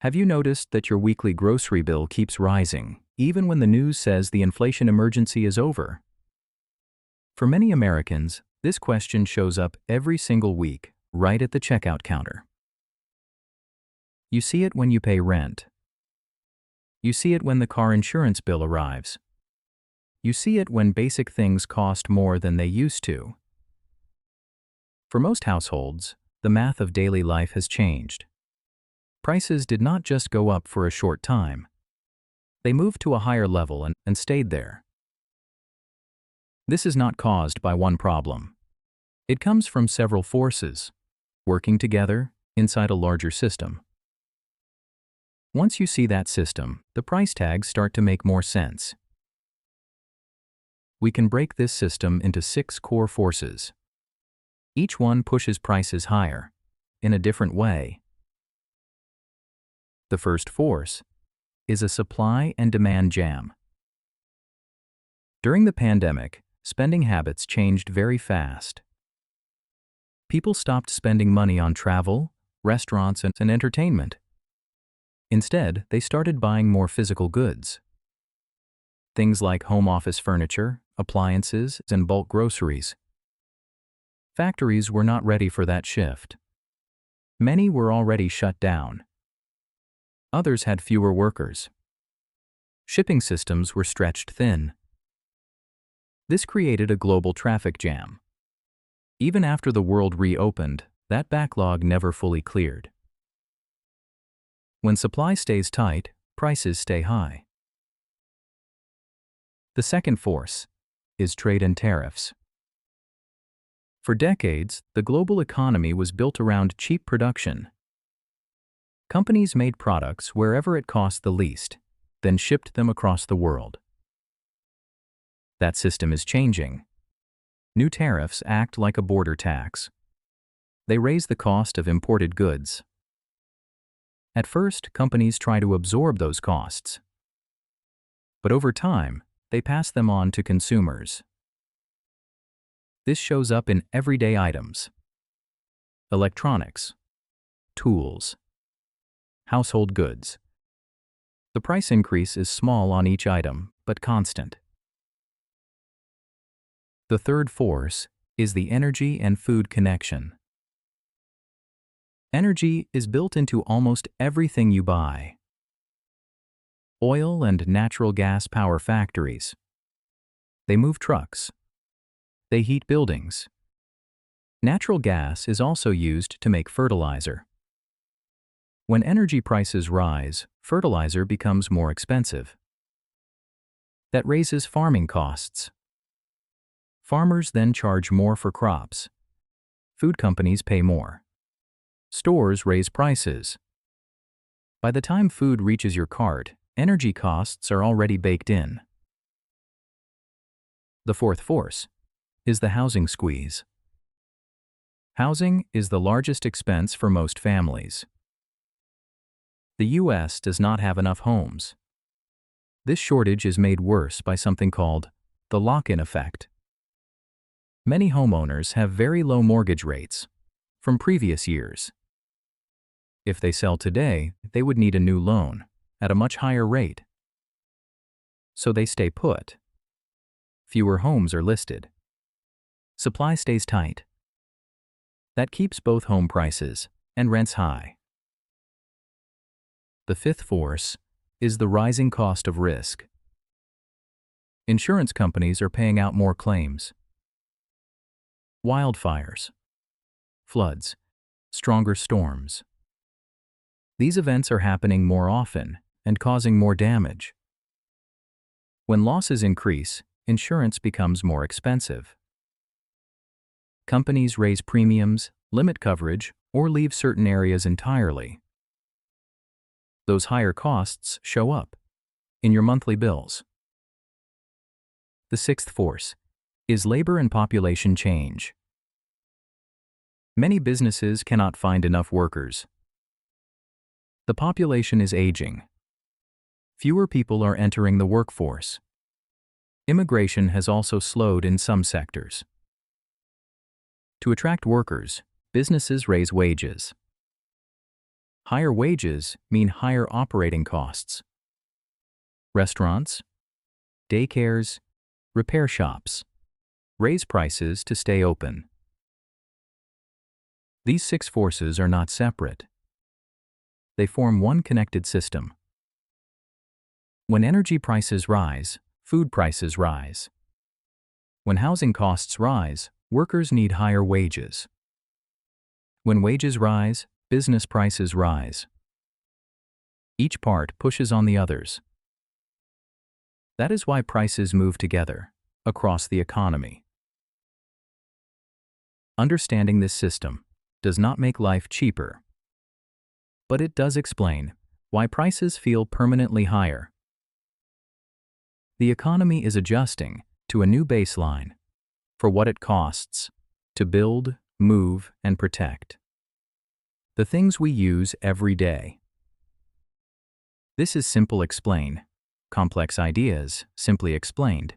Have you noticed that your weekly grocery bill keeps rising, even when the news says the inflation emergency is over? For many Americans, this question shows up every single week, right at the checkout counter. You see it when you pay rent. You see it when the car insurance bill arrives. You see it when basic things cost more than they used to. For most households, the math of daily life has changed. Prices did not just go up for a short time. They moved to a higher level and stayed there. This is not caused by one problem. It comes from several forces, working together inside a larger system. Once you see that system, the price tags start to make more sense. We can break this system into 6 core forces. Each one pushes prices higher, in a different way. The first force is a supply and demand jam. During the pandemic, spending habits changed very fast. People stopped spending money on travel, restaurants, and entertainment. Instead, they started buying more physical goods. Things like home office furniture, appliances, and bulk groceries. Factories were not ready for that shift. Many were already shut down. Others had fewer workers. Shipping systems were stretched thin. This created a global traffic jam. Even after the world reopened, that backlog never fully cleared. When supply stays tight, prices stay high. The second force is trade and tariffs. For decades, the global economy was built around cheap production. Companies made products wherever it cost the least, then shipped them across the world. That system is changing. New tariffs act like a border tax. They raise the cost of imported goods. At first, companies try to absorb those costs. But over time, they pass them on to consumers. This shows up in everyday items: electronics, tools, household goods. The price increase is small on each item, but constant. The third force is the energy and food connection. Energy is built into almost everything you buy. Oil and natural gas power factories. They move trucks. They heat buildings. Natural gas is also used to make fertilizer. When energy prices rise, fertilizer becomes more expensive. That raises farming costs. Farmers then charge more for crops. Food companies pay more. Stores raise prices. By the time food reaches your cart, energy costs are already baked in. The fourth force is the housing squeeze. Housing is the largest expense for most families. The U.S. does not have enough homes. This shortage is made worse by something called the lock-in effect. Many homeowners have very low mortgage rates from previous years. If they sell today, they would need a new loan at a much higher rate. So they stay put. Fewer homes are listed. Supply stays tight. That keeps both home prices and rents high. The fifth force is the rising cost of risk. Insurance companies are paying out more claims. Wildfires, floods, stronger storms. These events are happening more often and causing more damage. When losses increase, insurance becomes more expensive. Companies raise premiums, limit coverage, or leave certain areas entirely. Those higher costs show up in your monthly bills. The sixth force is labor and population change. Many businesses cannot find enough workers. The population is aging. Fewer people are entering the workforce. Immigration has also slowed in some sectors. To attract workers, businesses raise wages. Higher wages mean higher operating costs. Restaurants, daycares, repair shops raise prices to stay open. These 6 forces are not separate. They form one connected system. When energy prices rise, food prices rise. When housing costs rise, workers need higher wages. When wages rise, business prices rise. Each part pushes on the others. That is why prices move together across the economy. Understanding this system does not make life cheaper, but it does explain why prices feel permanently higher. The economy is adjusting to a new baseline for what it costs to build, move, and protect the things we use every day. This is Simplexplain, complex ideas simply explained.